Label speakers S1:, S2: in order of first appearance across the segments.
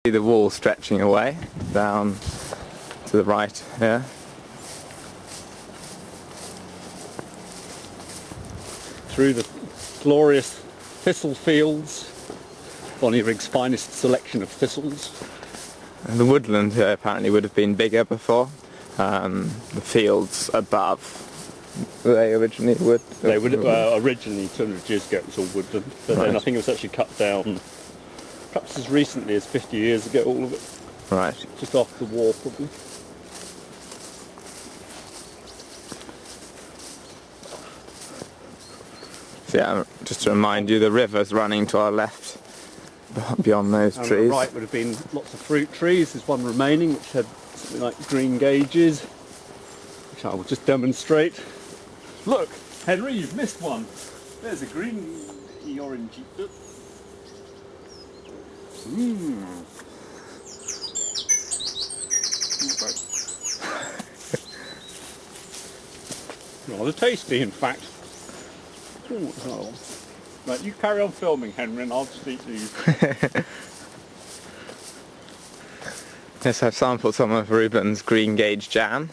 S1: See the wall stretching away down to the right here.
S2: Through the glorious thistle fields, Bonnyrigg's finest selection of thistles.
S1: And the woodland here apparently would have been bigger before. The fields above, they originally would.
S2: They would originally 200 years ago it was all woodland, but then I think it was actually cut down perhaps as recently as 50 years ago, all of it.
S1: Right.
S2: Just after the war probably.
S1: So yeah, just to remind you, the river's running to our left beyond those
S2: And
S1: trees.
S2: on the right would have been lots of fruit trees. There's one remaining which had something like green gauges, which I will just demonstrate. Look, Henry, you've missed one. There's a green orange. Rather tasty, in fact. Right, you carry on filming, Henry, and I'll just eat these.
S1: Yes, I've sampled some of Ruben's green gauge jam,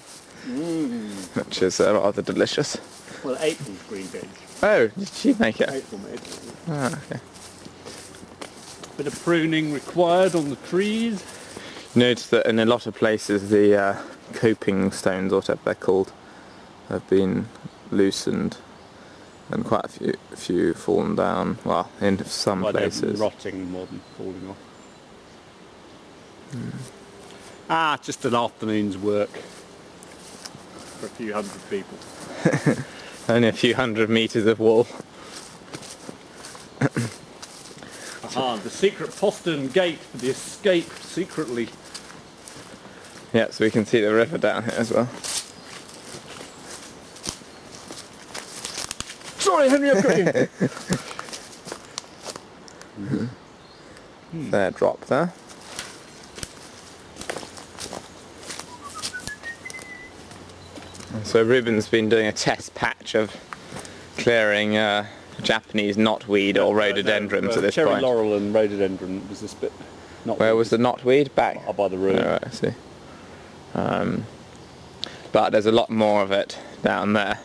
S1: which is rather delicious.
S2: Well, April's green gauge.
S1: Oh, did she make it?
S2: April made it.
S1: Ah, okay.
S2: Bit of pruning required on the trees.
S1: Notice that in a lot of places the coping stones, or whatever they're called, have been loosened and quite a few fallen down. Well, in some places.
S2: They're rotting more than falling off. Ah, just an afternoon's work for a few hundred people.
S1: Only a few hundred metres of wall.
S2: Aha, the secret postern gate for the escape secretly.
S1: Yeah, so we can see the river down here as well.
S2: Sorry, Henry, I've got you.
S1: Fair drop there. So Ruben's been doing a test patch of clearing Japanese knotweed or rhododendrons at this
S2: cherry
S1: point.
S2: laurel and rhododendron was this bit.
S1: Where was the knotweed? Back?
S2: Up by the road.
S1: Oh, right, I see. But there's a lot more of it down there.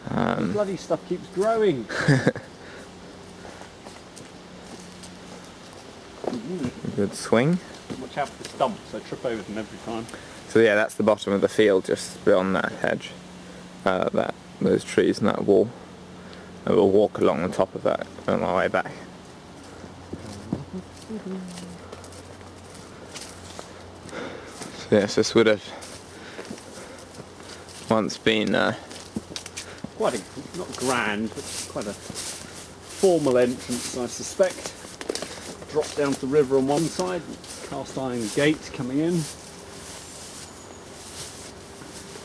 S2: The bloody stuff keeps growing.
S1: Good swing.
S2: Watch out for the stumps, I trip over them every time.
S1: So yeah, that's the bottom of the field, just beyond that hedge. Those trees and that wall. And we'll walk along the top of that on our way back. So yes, this would have once been
S2: Quite a, not grand, but quite a formal entrance, I suspect. Drop down to the river on one side, cast iron gate coming in.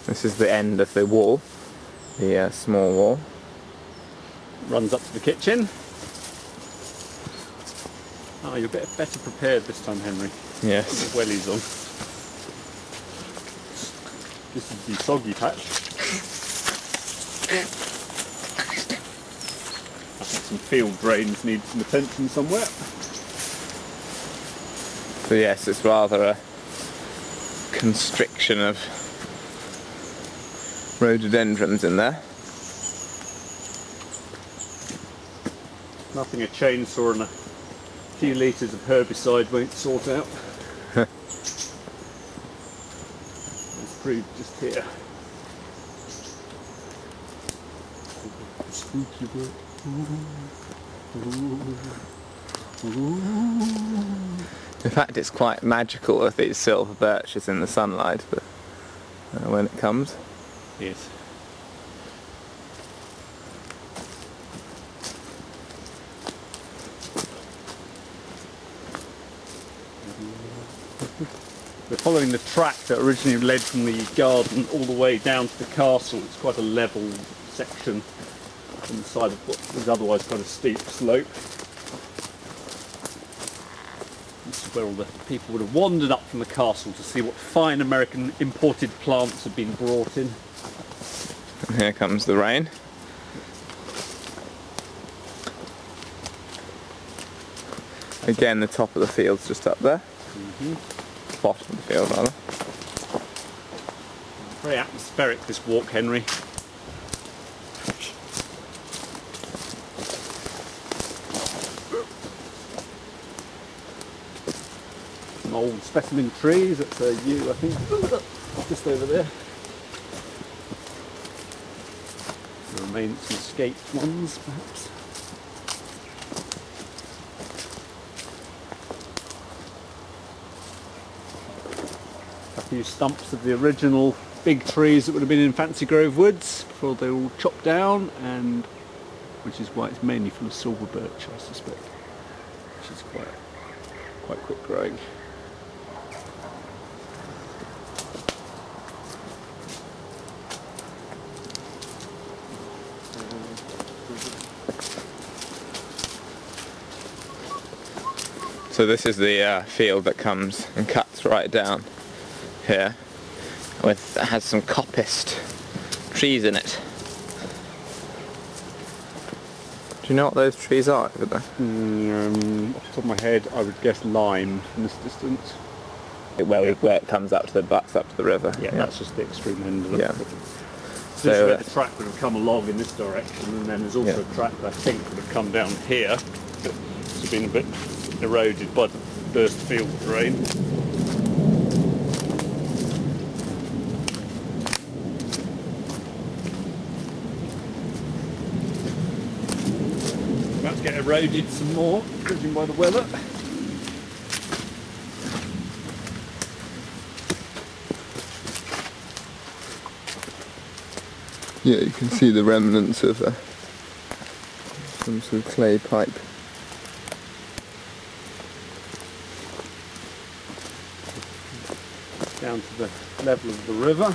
S1: This is the end of the wall, the small wall.
S2: Runs up to the kitchen. Oh, you're a bit better prepared this time, Henry.
S1: Yes.
S2: With wellies on. This is the soggy patch. I think some field drains need some attention somewhere.
S1: So yes, it's rather a constriction of rhododendrons in there.
S2: Nothing a chainsaw and a few litres of herbicide won't sort out. It's proved just here. Spooky bit.
S1: In fact, it's quite magical with these silver birches in the sunlight, but when it comes.
S2: Yes. We're following the track that originally led from the garden all the way down to the castle. It's quite a level section on the side of what was otherwise quite a steep slope. This is where all the people would have wandered up from the castle to see what fine American imported plants had been brought in.
S1: And here comes the rain. Again, the top of the field's just up there. Bottom of the field, rather.
S2: Very atmospheric, this walk, Henry. Some old specimen trees, that's a yew, I think, just over there. There remain some escaped ones, perhaps. A few stumps of the original big trees that would have been in Fancy Grove Woods before they were all chopped down, and which is why it's mainly full of silver birch, I suspect, which is quite quick growing.
S1: So this is the field that comes and cuts right down here, that has some coppiced trees in it. Do you know what those trees are over there?
S2: Off the top of my head, I would guess lime in this distance.
S1: Where it comes up to the butts up to the river.
S2: Yeah, that's just the extreme end of it.
S1: Yeah.
S2: So this is where the track would have come along in this direction, and then there's also a track that I think would have come down here, but it's been a bit eroded by the burst field drain. About to get eroded some more, judging by the weather.
S1: Yeah, you can see the remnants of some sort of clay pipe.
S2: Down to the level of the river.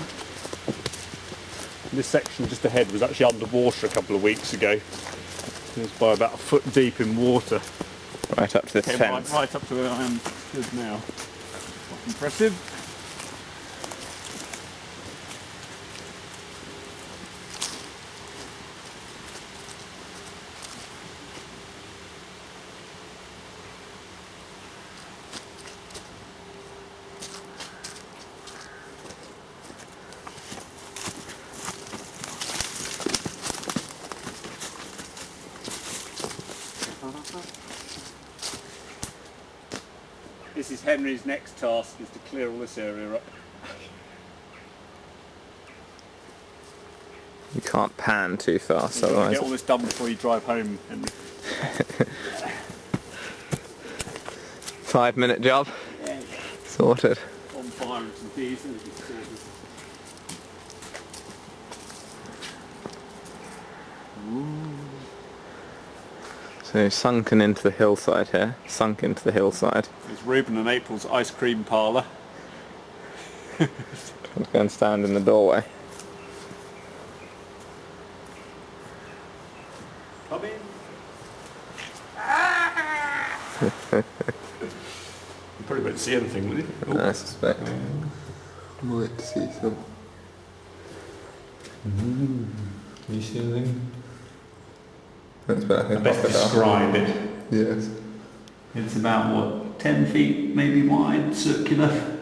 S2: This section just ahead was actually underwater a couple of weeks ago. It was by about a foot deep in water.
S1: Right up to this fence.
S2: Right up to where I am stood now. Quite impressive. This is Henry's next task, is to clear all this area up.
S1: You can't pan too fast,
S2: You've got to
S1: otherwise.
S2: get all this done before you drive home, Henry.
S1: 5-minute job.
S2: Yeah.
S1: Sorted.
S2: On fire and some diesel.
S1: So sunken into the hillside here. Sunk into the hillside.
S2: It's Reuben and April's ice cream parlour.
S1: Let's go and stand in the doorway.
S2: Come in. You probably won't see anything, will you?
S1: I suspect. Might see some. Can you see anything? That's better.
S2: I best describe it.
S1: Yes.
S2: It's about, what, 10 feet maybe wide, circular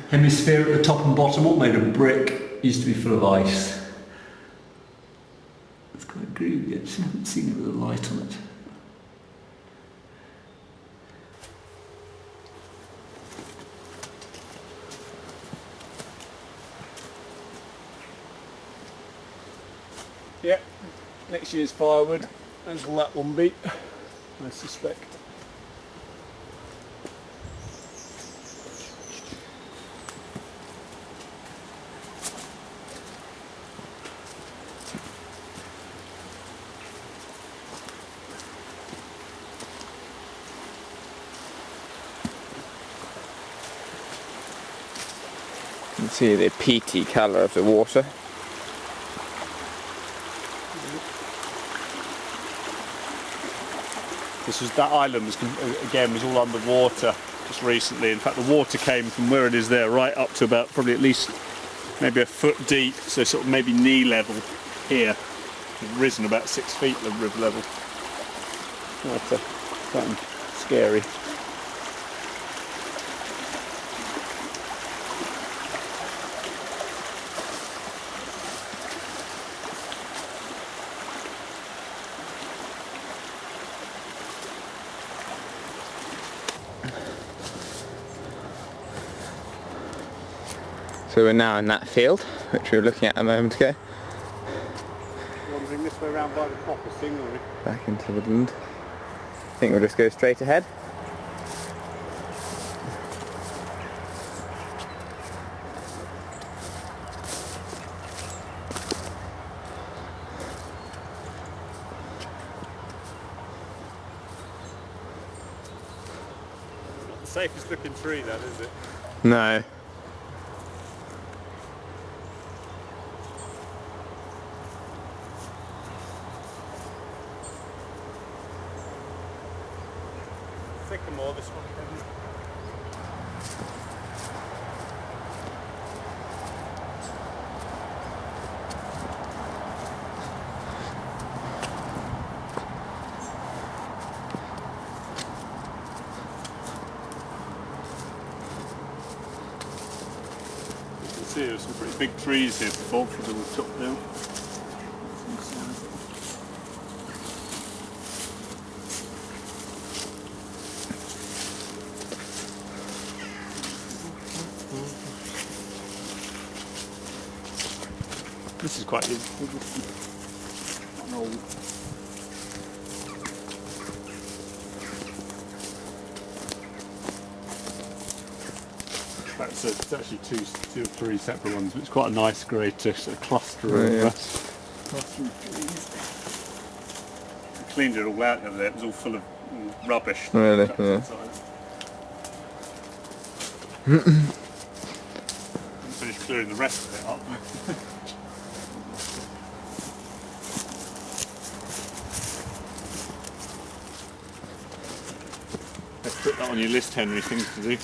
S2: hemisphere at the top and bottom, all made of brick, used to be full of ice. It's quite groovy actually, I haven't seen it with a light on it. Yeah, next year's firewood, as will that one be, I suspect.
S1: You can see the peaty colour of the water.
S2: That island was, again, was all underwater just recently. In fact, the water came from where it is there right up to about probably at least maybe a foot deep, so sort of maybe knee level here. It's risen about 6 feet the river level. That's quite scary.
S1: So we're now in that field, which we were looking at a moment ago.
S2: Wandering this way around by the copper scenery.
S1: Back into woodland. I think we'll just go straight ahead.
S2: Not the safest looking tree that, is it?
S1: No.
S2: Sycamore, this one. You can see there's some pretty big trees here before they were chopped down. This is quite an old. It's actually two or three separate ones, but it's quite a nice great sort of cluster of trees. I cleaned it all out the other day, it was all full of rubbish.
S1: Really? Yeah.
S2: Finished clearing the rest of it up. Let's put that on your list, Henry, things to do.